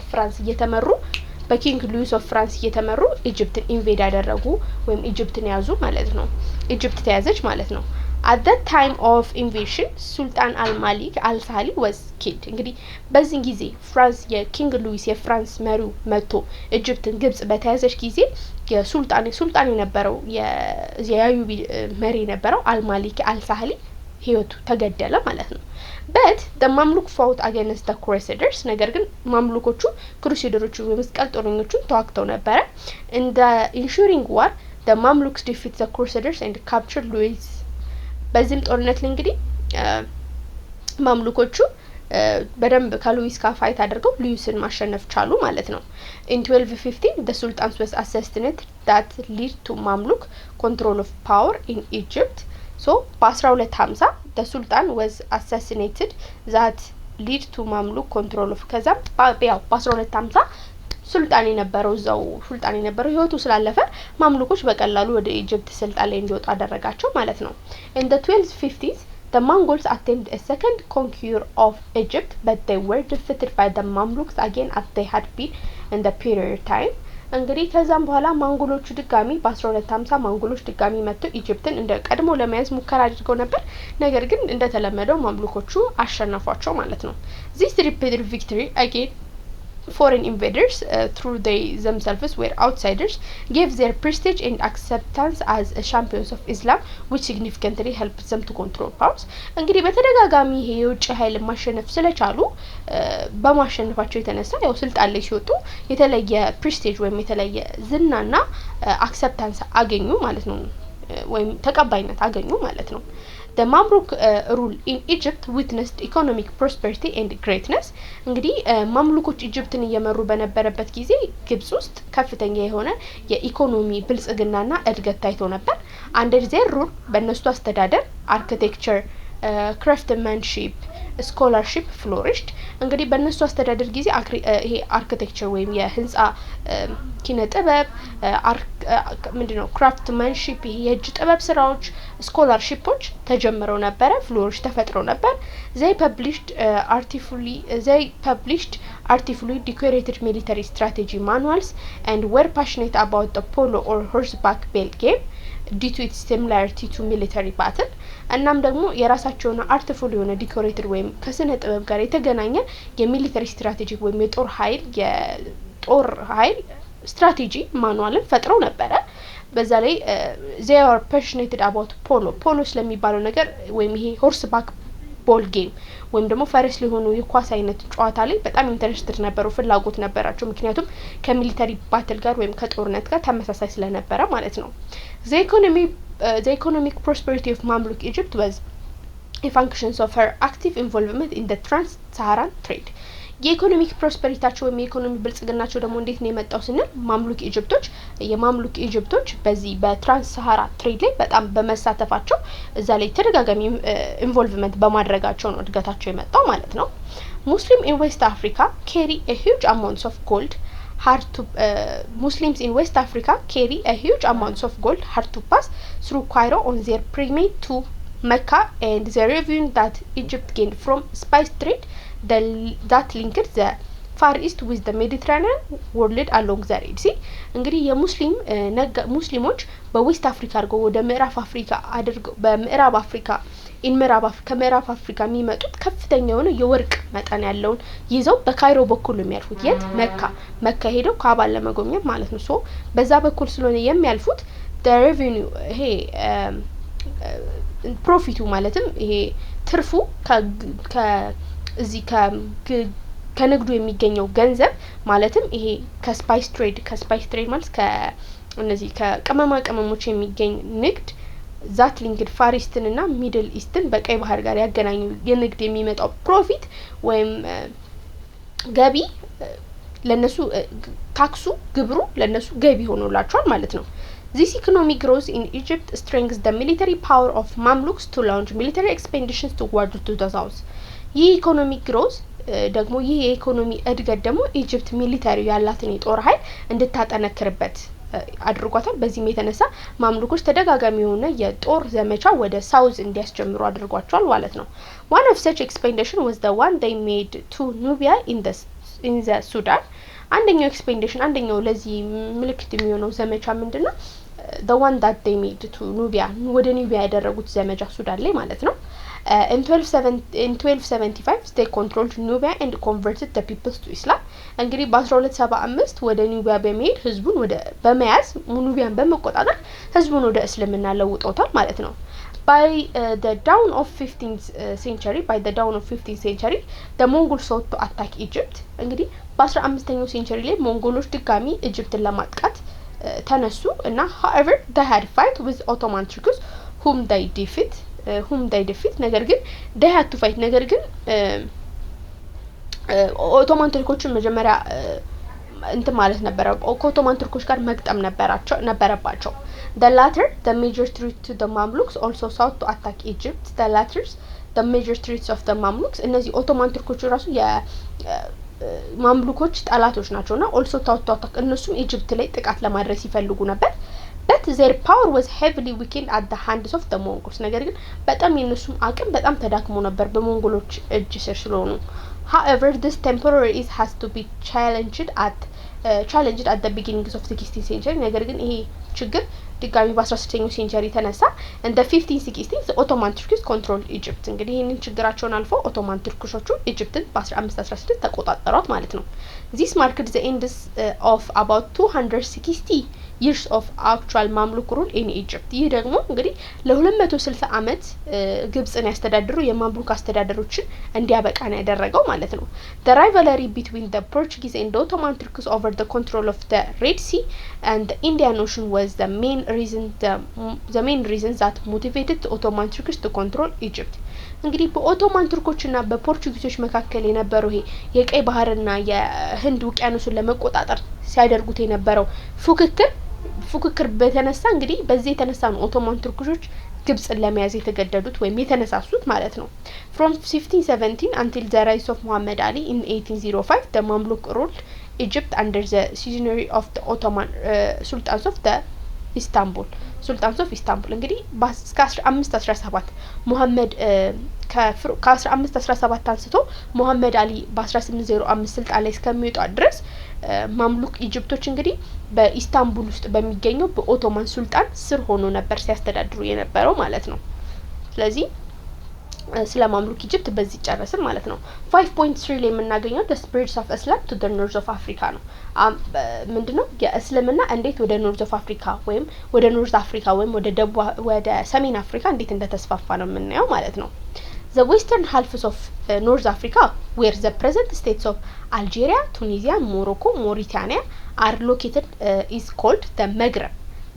ኦፍ ፍራንስ እየተመሩ ኢጅፕትን ኢንቬድ ያደረጉ ወይም ኢጅፕትን ያዙ ማለት ነው ኢጅፕት ተያዘች ማለት ነው at that time of invasion Sultan al-Malik al-Sali was killed እንግዲህ በዚህ ጊዜ ፍራንስ የኪንግ ሉዊስ የፍራንስ መሪው መጥቶ ኢጅፕትን ግብጽ በተያዘች ጊዜ የሱልጣን የነበረው የአዩቢ መሪ የነበረው አልማሊክ አልሳሊ ህይወቱ ተገደለ ማለት ነው but the Mamluk fought against the Crusaders ነገር ግን ማምሉኮቹ ክሩሴደሮቹ የመስቀል ጦረኞቹን ተዋግተው ነበር in the ensuing war the Mamluks defeated the Crusaders and captured Louis በዚህም ጦርነት ላይ እንግዲህ ማምሉኮቹ በደንብ ከሉዊስ ጋር ፋይት አድርገው ሉዊስን ማሸነፍ ቻሉ ማለት ነው in 1215 the sultan was assassinated that led to Mamluk control of power in Egypt so በ1250 the sultan was assassinated that led to Mamluk control of ከዛም በ1250 ሱልጣን የነበረው ህይወቱ ስላለፈ ማምሉኮች በቀላሉ ወደ ኢጅፕት ስልጣን ላይ እንዲወጡ አደረጋቸው ማለት ነው in the 1250s the Mongols attempted a second conquer of Egypt but they were defeated by the Mamluks again as they had been in the prior time እንግዲህ ከዛም በኋላ ማንጎሎቹ ድጋሚ በ1250 ማንጎሎች ድጋሚ መጥተው ኢጅፕትን እንደ ቀድሞ ለመያዝ ሙከራ አድርገው ነበር ነገር ግን እንደተለመደው ማምሉኮቹ አሸነፏቸው ማለት ነው this repeated victory again foreign invaders through they themselves were outsiders gave their prestige and acceptance as champions of Islam which significantly helped them to control powers እንግዲህ በተደጋጋሚ ይሄ የውጭ ኃይል ማሸነፍ ስለቻሉ በማሸነፋቸው የተነሳ ያው ስልጣን ላይ ሲወጡ የተለየ prestige ወይም የተለየ ዝናና acceptance አገኙ ማለት ነው ወይም ተቀባይነት አገኙ ማለት ነው the Mamluk rule in Egypt witnessed economic prosperity and greatness እንግዲህ ማምሉኮች ኢጅፕትን እየመሩ በነበረበት ጊዜ ግብጽ ውስጥ ከፍተኛ የሆነ የኢኮኖሚ ብልጽግናና እድገት ታይቶ ነበር under their rule በእነሱ አስተዳደር architecture craftsmanship scholarship flourished እንግዲህ በእነሱ አስተዳደር ጊዜ ይሄ architecture ወይም የህንጻ ኪነ ጥበብ ምንድነው craftsmanship የእጅ ጥበብ ስራዎች ስኮላርሺፖች ተጀምረው ነበር ፍሎሪሽ ተፈጥሮ ነበር they published artfully decorated military strategy manuals and were passionate about the polo or horseback game due to its similarity to military battle እናም ደግሞ የራሳቸውን አርቲፊሻል የሆነ ዲኮሬትድ ወይም ከስነ ጥበብ ጋር የተገናኘ የሚሊተሪ ስትራቴጂ ወይም የጦር ኃይል ስትራቴጂ ማኑዋልን ፈጥረው ነበር በዛ ላይ they are passionate about polo ስለሚባለው ነገር ወይም ይሄ horseback ቦል ጌም ወይም ደግሞ ፈረስ ሊሆኑ የኳስ አይነት ጨዋታ ላይ በጣም ኢንተረስትድ ነበሩ ፍላጎት ነበራቸው ምክንያቱም ከሚሊተሪ ባትል ጋር ወይም ከጦርነት ጋር ተመሳሳይ ስለነበረ ማለት ነው the economic prosperity of Mamluk Egypt was a function of her active involvement in the trans-Saharan trade የኢኮኖሚክ ፕሮስፐሪቲያቸው ወይም የኢኮኖሚ ብልጽግናቸው ደግሞ እንዴት ነው የመጣው ስንል የማምሉክ ኢጅፕቶች በዚህ በትራንስ ሳሃራ ትሬድ ላይ በጣም በመሳተፋቸው እዛ ላይ ተደጋጋሚ ኢንቮልቭመንት በማድረጋቸው ነው እድገታቸው የመጣው ማለት ነው ሙስሊም in West Africa carry a huge amounts of gold Muslims in West Africa carry a huge amounts of gold hard to pass through Cairo on their pilgrimage to Mecca and the revenue that Egypt gained from spice trade that linked the Far East with the Mediterranean world along the Red Sea እንግዲህ ሙስሊሞች በዌስት አፍሪካ አድርገው ወደ ምዕራብ አፍሪካ አድርገው በምዕራብ አፍሪካ ከምዕራብ አፍሪካ የሚመጡት ከፍተኛ የሆነ የወርቅ መጠን ያለውን ይዘው በካይሮ በኩል የሚያልፉት የት መካ ሄደው ካባን ለመጎብኘት ማለት ነው ሶ በዛ በኩል ስለሆነ የሚያልፉት the revenue ይሄ ፕሮፊቱ ማለትም ይሄ ትርፉ እዚህ ከንግዱ የሚገኘው ገንዘብ ማለትም ይሄ ከስፓይስ ትሬድ ማለት ከእነዚህ ከቅመሞች የሚገኝ ንግድ ዛት ሊንክድ ፋር ኢስትን እና ሚድል ኢስትን በቀይ ባህር ጋር ያገናኙ የንግድ የሚመጣው ፕሮፊት ወይም ገቢ ለነሱ ታክሱ ግብሩ ለነሱ ገቢ ሆኖላቸዋል ማለት ነው This economic growth in Egypt strengthens the military power of Mamluks to launch military expeditions towards the south. ይህ ኢኮኖሚክ ግሮዝ ደግሞ ይህ የኢኮኖሚ እድገት ደግሞ ኢጂፕት ሚሊታሪ ያላትን የጦር ኃይል እንድታጠነክርበት አድርጓታል በዚህም የተነሳ ማምሉኮች ተደጋጋሚ የሆነ የጦር ዘመቻ ወደ ሳውዝ እንዲያስጀምሩ አድርጓቸዋል ማለት ነው One of such expedition was the one they made to Nubia in the Sudan አንደኛው ለዚህ ምልክት የሚሆነው ዘመቻ ምንድነው the one that they made to Nubia ወደ ኑቢያ ያደረጉት ዘመቻ ሱዳን ላይ ማለት ነው In 1275 they controlled Nubia and converted the peoples to Islam እንግዲህ በ1275 ወደ ኑቢያ በመሄድ ህዝቡን ወደ በመያዝ ኑቢያን በመቆጣጠር ህዝቡን ወደ እስልምና ለውጠውታል ማለት ነው By the dawn of 15th century the Mongols sought to attack Egypt እንግዲህ በ15ኛው ሴንቸሪ ላይ ሞንጎሎች ድጋሚ ኢጂፕትን ለማጥቃት ተነሱ እና however they had fight with Ottoman Turks whom they defeat ነገር ግን they had to fight ነገር ግን ኦቶማን ቱርኮችን መጀመሪያ ማለት ነበር ከኦቶማን ቱርኮች ጋር መግጠም ነበረባቸው The latter the major threat to the Mamluks also sought to attack Egypt the major threats of the Mamluks እነዚህ ኦቶማን ቱርኮች ራሱ ማምሉኮች ጣላቶች ናቸውና also sought to attack እነሱም ኢጂፕት ላይ ጥቃት ለማድረስ ይፈልጉ ነበር But their power was heavily weakened at the hands of the Mongols ነገር ግን በጣም የነሱም አቅም በጣም ተዳክሞ ነበር በሞንጎሎች እጅ ስር ስለሆኑ However this temporary has to be challenged at the beginning of the 16th century ነገር ግን ይሄ ችግር ድጋሚ በ16ኛው ሴንቸሪ ተነሳ and the 1516 the Ottoman Turks controlled Egypt እንግዲህ ይሄንን ችግራቸውን አልፎ ኦቶማን ቱርኮቹ ኢጂፕትን በ1516 ተቆጣጠሯት ማለት ነው This marked the end of about 260 years of actual Mamluk rule in Egypt ይህ ደግሞ እንግዲህ ለ260 አመት ግብጽን ያስተዳድሩ የማምሉክ አስተዳደሮችን እንዲያበቃ ነው ያደረገው ማለት ነው The rivalry between the Portuguese and the Ottoman Turks over the control of the Red Sea and the Indian Ocean was the main reason that motivated the Ottoman Turks to control Egypt እንግዲህ በኦቶማን ቱርኮችና በፖርቹጊዞች መካከል የነበረው ይሄ የቀይ ባህርና የህንድ ውቅያኖስን ለመቆጣጠር ሲያደርጉት የነበረው ፉክክር በተነሳ እንግዲህ በዚህ የተነሳ ነው ኦቶማን ቱርኮች ግብጽን ለመያዝ የተገደዱት ወይም የተነሳሱት ማለት ነው From 1517 until the rise of Muhammad Ali in 1805 the Mamluk ruled Egypt under the suzerainty of the Ottoman sultans of Istanbul እንግዲህ እስከ 1517 ሙሐመድ ከ1517 አንስቶ ሙሐመድ አሊ በ1805 ስልጣን ላይ እስከሚወጣ ድረስ ማምሉክ ኢጂፕቶች እንግዲህ በኢስታንቡል ውስጥ በሚገኘው በኦቶማን ሱልጣን ስር ሆኖ ነበር ሲያስተዳድሩ የነበረው ማለት ነው ስለዚህ ስለ ማምሉክ ኢጂፕት በዚህ ጨረስን ማለት ነው 5.3 ላይ የምናገኘው the spread of Islam to the north of Africa ነው ምንድነው የእስልምና እንዴት ወደ ኖርዝ ኦፍ አፍሪካ ወይም ወደ ኖርዝ አፍሪካ ወይም ወደ ሰሜን አፍሪካ እንዴት እንደተስፋፋ ነው የምናየው ማለት ነው The western halves of North Africa, where the present states of Algeria, Tunisia, Morocco, Mauritania are located, is called the Maghreb,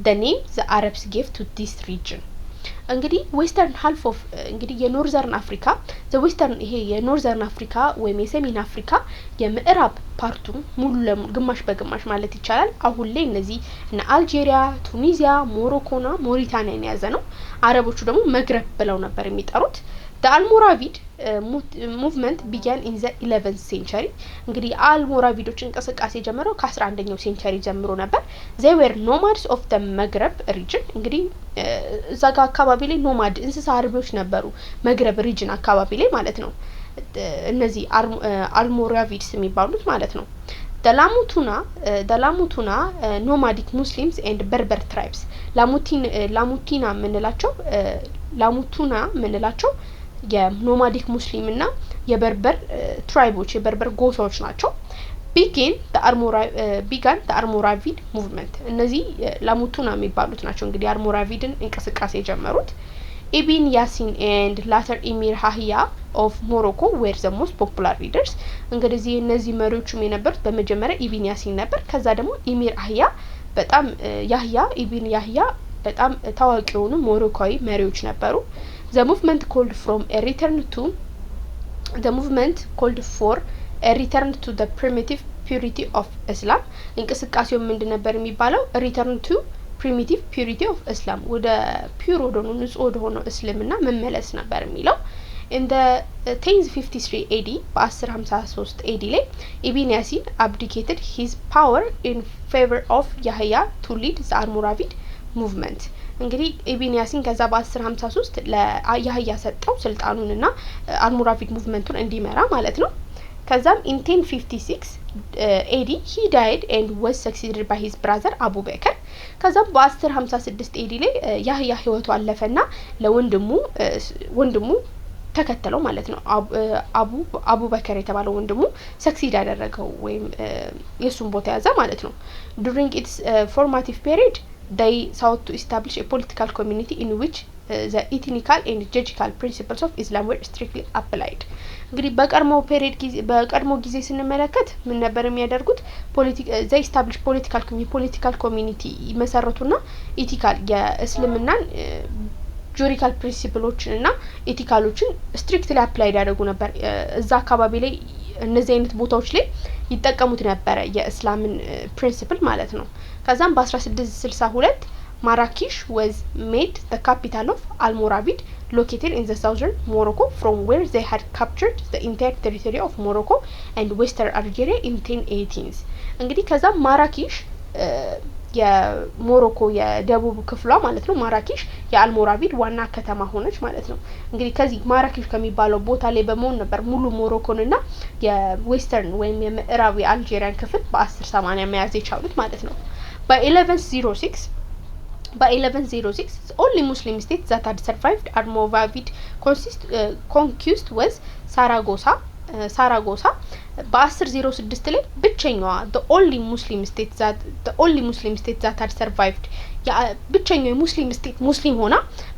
the name the Arabs gave to this region. እንግዲህ ዌስተርን ሃልፍ ኦፍ እንግዲህ የኖርዘርን አፍሪካ ዘ ዌስተርን ይሄ የኖርዘርን አፍሪካ ወይም የሰሜን አፍሪካ የምዕራብ ፓርቱ ሙሉ ግማሽ በግማሽ ማለት ይቻላል አሁን ላይ እነዚህ እና አልጄሪያ ቱኒዚያ ሞሮኮና ሞሪታኒያን ያዘ ነው አረቦቹ ደግሞ መግረብ ብለው ነበር የሚጠሩት The Almoravid movement began in the 11th century. እንግዲህ አልሞራቪዶች እንቅስቃሴ ጀመረው ከ11ኛው ሴንቸሪ ጀምሮ ነበር they were nomads of the Maghreb region እንግዲህ እዛ ጋር አካባቢ ላይ ኖማድ እንስሳ አርቢዎች ነበሩ መግረብ ሪጅን አካባቢ ላይ ማለት ነው እነዚህ አልሞራቪድስ የሚባሉት ማለት ነው the Lamutuna nomadic Muslims and Berber tribes ላሙቲና ምንላቸው የኖማዲክ ሙስሊም እና የበርበር ትራይቦች የበርበር ጎሳዎች ናቸው began the Almoravid movement እነዚህ ላሙቱና የሚባሉት ናቸው እንግዲህ አልሞራቪድን እንቅስቃሴ ጀመሩት Ibn Yasin and later Emir Yahya of Morocco were the most popular leaders እንግዲህ እነዚህ መሪዎችም የነበሩት በመጀመሪያ ኢብን ያሲን ነበር ከዛ ደግሞ ኢሚር አህያ በጣም ኢብን ያህያ በጣም ታዋቂ የሆኑ ሞሮኮዊ መሪዎች ነበሩ The movement called for a return to the primitive purity of Islam. እንቅስቃሴው ምንድን ነበር የሚባለው return to primitive purity of Islam ወደ ፒዩር ወደ ንጹህ ወደ ሆነው እስልምና መመለስ ነበር የሚለው In the 1053 AD በ1053 AD ላይ ኢብን ያሲን abdicated his power in favor of Yahya to lead the Almoravid movement እንግዲህ ኢብን ያሲን ከዛ በ1053 ለያህያ ሰጠው ስልጣኑንና አልሞራቪድ ሙቭመንቱን እንዲመራ ማለት ነው ከዛም in 1056 AD he died and was succeeded by his brother Abu Bakr ከዛም በ1056 AD ላይ ያህያ ህይወቱ አለፈና ለወንድሙ ተከተለው ማለት ነው አቡ በከር የተባለው ወንድሙ ሰክሲድ ያደረገው ወይም የሱን ቦታ ያዘ ማለት ነው during its formative period they sought to establish a political community in which the ethnical and judicial principles of Islam were strictly applied እንግዲህ በቀድሞ ጊዜ ስንመለከት ምን ነበር የሚያደርጉት they establish political community መሰረቱና ኢቲካል የእስልምናን ጁሪካል ፕሪንሲፕሎችን እና ኢቲካሎችን ስትሪክትሊ አፕላይ ያደርጉ ነበር እዛ አካባቢ ላይ እነዚህ አይነት ቦታዎች ላይ ይተቀሙት ነበር የእስላምን ፕሪንሲፕል ማለት ነው ከዛም በ1662 Marrakesh was made the capital of Almoravid located in the southern Morocco from where they had captured the entire territory of Morocco and western Algeria in 1018s እንግዲህ ከዛም ማራኬሽ የሞሮኮ የደቡብ ክፍሏ ማለት ነው ማራኬሽ የአልሞራቪድ ዋና ከተማ ሆነች ማለት ነው እንግዲህ ከዚህ ማራኬሽ ከሚባለው ቦታ ላይ በመሆን ነበር ሙሉ ሞሮኮንና የዌስተርን ወይም የምዕራብ የአልጄሪያን ክፍል በ1080 መያዝ የቻሉት ማለት ነው by1106 the only Muslim state that had survived Almoravid conquest was Saragossa በ1006 ላይ ብቸኛዋ the only Muslim state that had survived ብቸኛው ሙስሊም ስቴት ሙስሊም ሆና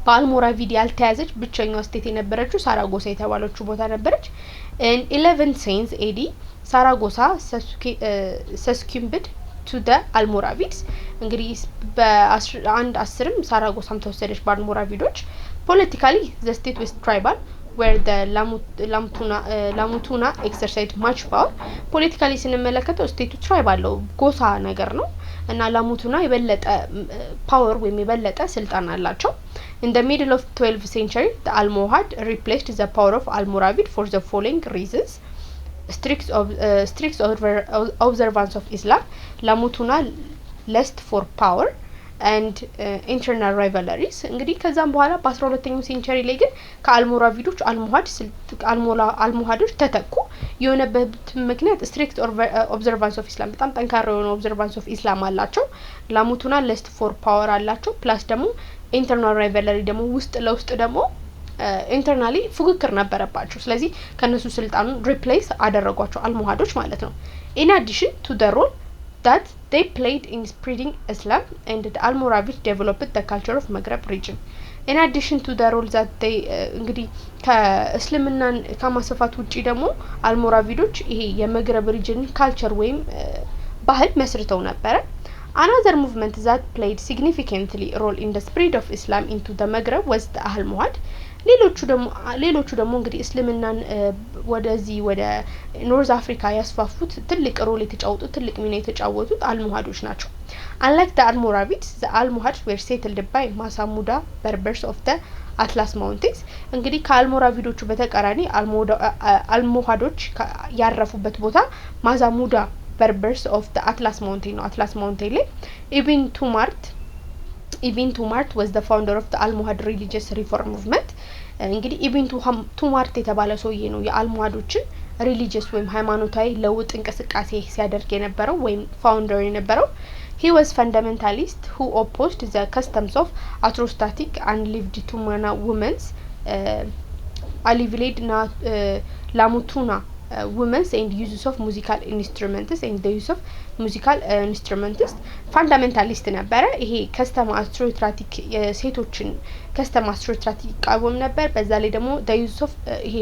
በአልሞራቪድ ያልተያዘች ብቸኛዋ ስቴት የነበረችው ሳራጎሳ የተባለችው ቦታ ነበረች in 1110 AD ሳራጎሳ succumbed to the Almoravids እንግዲህ በ1110 ሳራጎሳም ተወሰደች በአልሞራቪዶች politically the state was tribal where the Lamutuna exercised much power politically ስንመለከተው ስቴቱ ትራይባል ጎሳ ነገር ነው እና ላሙቱና የበለጠ ፓወር ወይም የበለጠ ስልጣን አላቸው in the middle of 12th century the Almohad replaced the power of Almoravid for the following reasons strict observance of Islam Lamutuna lust for power and internal rivalries እንግዲህ ከዛም በኋላ በ12ኛው ሴንቸሪ ላይ ግን ከአልሞራቪዶች አልሞሃዶች ተተኩ የሆነበት ምክንያት strict observance of Islam በጣም ጠንካራ የሆነ observance of Islam አላቸው ላሙቱና lust for power አላቸው ፕላስ ደግሞ internal rivalry ደግሞ ውስጥ ለውስጥ ደግሞ ኢንተርናሊ ፉክክር ነበረባቸው ስለዚህ ከነሱ ስልጣኑን ሪፕሌስ አደረጓቸው አልሞሃዶች ማለት ነው in addition to the role that they played in spreading Islam and the Almoravids developed the culture of Maghreb region in addition to the role that they እንግዲህ ከእስልምናን ከማስፋፋት ውጪ ደግሞ አልሞራቪዶች ይሄ የመግረብ ሪጅን ካልቸር ወይም ባህል መስርተው ነበር Another movement that played significantly role in the spread of Islam into the Maghreb was the Almohad ሌሎቹ ደግሞ እንግዲህ እስልምናን ወደዚህ ወደ ኖርዝ አፍሪካ ያስፋፉት ትልቅ ሮል የተጫወቱት ትልቅ ሚና የተጫወቱት አልሞሃዶች ናቸው Unlike the Almoravids the Almohads were settled by Masamuda Berbers of the Atlas Mountains እንግዲህ ከአልሞራቪዶቹ በተቃራኒ አልሞሃዶች ያረፉበት ቦታ ማዛሙዳ Berbers of the Atlas Mountain no Atlas Mountain ላይ Ibn Tumart was the founder of the Almohad religious reform movement እንግዲህ Ibn Tumart የተባለ ሰውዬ ነው የአልሞሃዶችን religious ወይም ሃይማኖታዊ ለውጥ እንቅስቃሴ ሲያደርግ የነበረው ወይም ፋውንደር የነበረው He was fundamentalist who opposed the customs of atrostatic and lived to women's aliviled lamutuna women's and uses of musical instruments and the use of musical instruments fundamentalist ነበረ ይሄ custom atrostatic ሴቶችን custom atrostatic ቃወም ነበር በዛ ላይ ደግሞ the use of ይሄ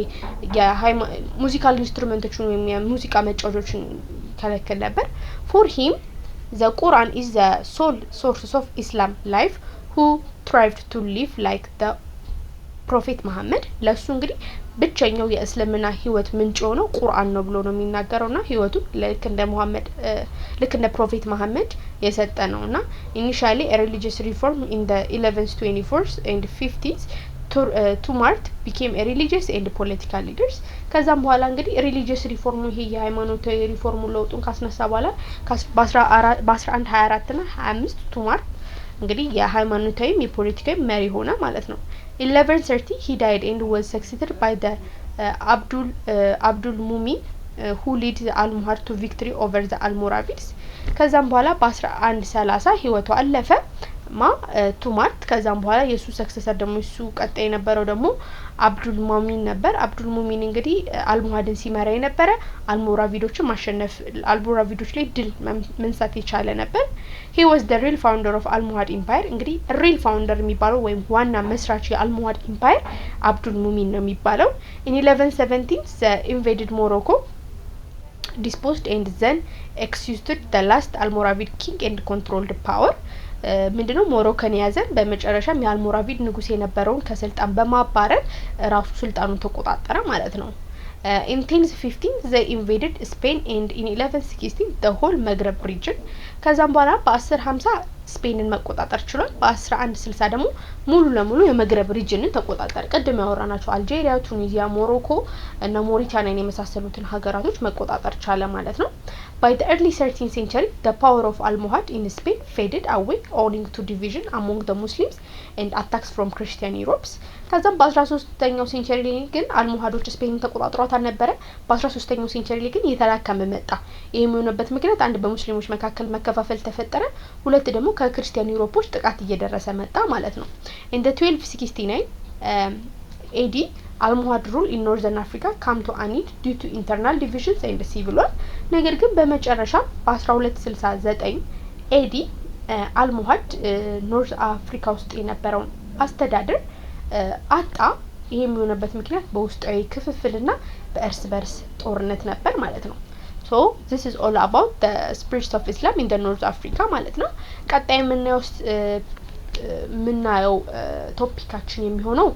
musical instruments ወይም የሙዚቃ መጫወቾችን ከለከለ ነበር for him the Quran is the sole source of Islam life who tried to live like the Prophet Muhammad ለሱ እንግዲህ ብቸኛው የእስልምና ህይወት ምንጭ ሆኖ ቁርአን ነው ብሎ ነው የሚናገረውና ህይወቱ ልክ እንደ ፕሮፌት መሐመድ የሰጠ ነውና initially a religious reform in the 11th 24th and 50th Tumart became a religious and political leaders ከዛም በኋላ እንግዲህ religious reform ይሄ የሃይማኖታዊ ሪፎርሙ ለውጡን ካስነሳ በኋላ በ1124 እና 25 Tumart እንግዲህ የሃይማኖታዊ የፖለቲካዊ መሪ ሆነ ማለት ነው 1130 he died and was succeeded by the Abdul Mumin who led the Almohad to victory over the Almoravids ከዛም በኋላ በ1130 ህይወቱ አለፈ ቱማርት ከዛም በኋላ የሱ ሰክሰሰር ደግሞ እሱ ቀጣይ የነበረው ደግሞ አብዱል ሙሚን ነበር አብዱል ሙሚን እንግዲህ አልሞሃድን ሲመራ የነበረ አልሞራቪዶችን ማሸነፍ አልሞራቪዶች ላይ ድል መንሳት የቻለ ነበር he was the real founder of Almohad empire እንግዲህ real founder የሚባለው ወይም ዋና መስራች የአልሞሃድ empire አብዱል ሙሚን ነው የሚባለው in 1117 they invaded Morocco disposed and then executed the last Almoravid king and controlled power ምንድነው ሞሮኮን ያዘን በመጨረሻም የአልሞራቪድ ንጉስ የነበረውን ከስልጣን በማባረር ራሱ ስልጣኑን ተቆጣጣረ ማለት ነው in 1015 they invaded Spain and in 1116 the whole Maghreb region ከዛም በኋላ በ1050 ስፔንን መቆጣጣር ችሏል በ1160 ደግሞ ሙሉ ለሙሉ የመግረብ ሪጅንን ተቆጣጣረ ቀደም ያወራናቸው አልጄሪያ ቱኒዚያ ሞሮኮ እና ሞሪታኒያን የመሳሰሉትን ሀገራቶች መቆጣጣር ቻለ ማለት ነው By the early 13th century, the power of Almohad in Spain faded away owing to division among the Muslims and attacks from Christian Europe's. ከዛም በ13ኛው ሴንቸሪ ላይ ግን አልሞሃዶች ስፔንን ተቆጣጥሯት ነበር በ13ኛው ሴንቸሪ ላይ ግን የተላከመ መጣ ይሄም የሆነበት ምክንያት አንድ በሙስሊሞች መካከል መከፋፈል ተፈጠረ ሁለት ደግሞ ከክርስቲያን ዩሮፖች ጥቃት እየደረሰ መጣ ማለት ነው in the 1269 AD Almohad rule in northern Africa came to an end due to internal divisions and civil war ነገር ግን በመጨረሻ በ1269 AD አልሞሃድ ኖርዝ አፍሪካ ውስጥ የነበረውን አስተዳደር አጣ ይሄም የሆነበት ምክንያት በውስጣዊ ክፍፍልና በእርስ በርስ ጦርነት ነበር ማለት ነው So this is all about the spread of Islam in the North Africa ማለት ነው ቀጣይ ምናየው ቶፒካችን የሚሆነው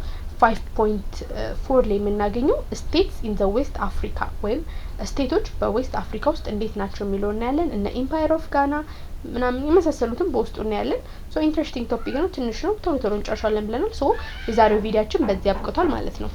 5.4 ላይ የምናገኘው states in the West Africa ወይም ስቴቶች በዌስት አፍሪካ ውስጥ እንዴት ናቸው የሚለው እናያለን እና empire of Ghana ምናምን የመሳሰሉትን በውስጡ እናያለን so interesting topic ነው ትንሽ ነው ቶሎ እንጨርሻለን ብለናል so የዛሬው ቪዲዮአችን በዚህ አብቅቷል ማለት ነው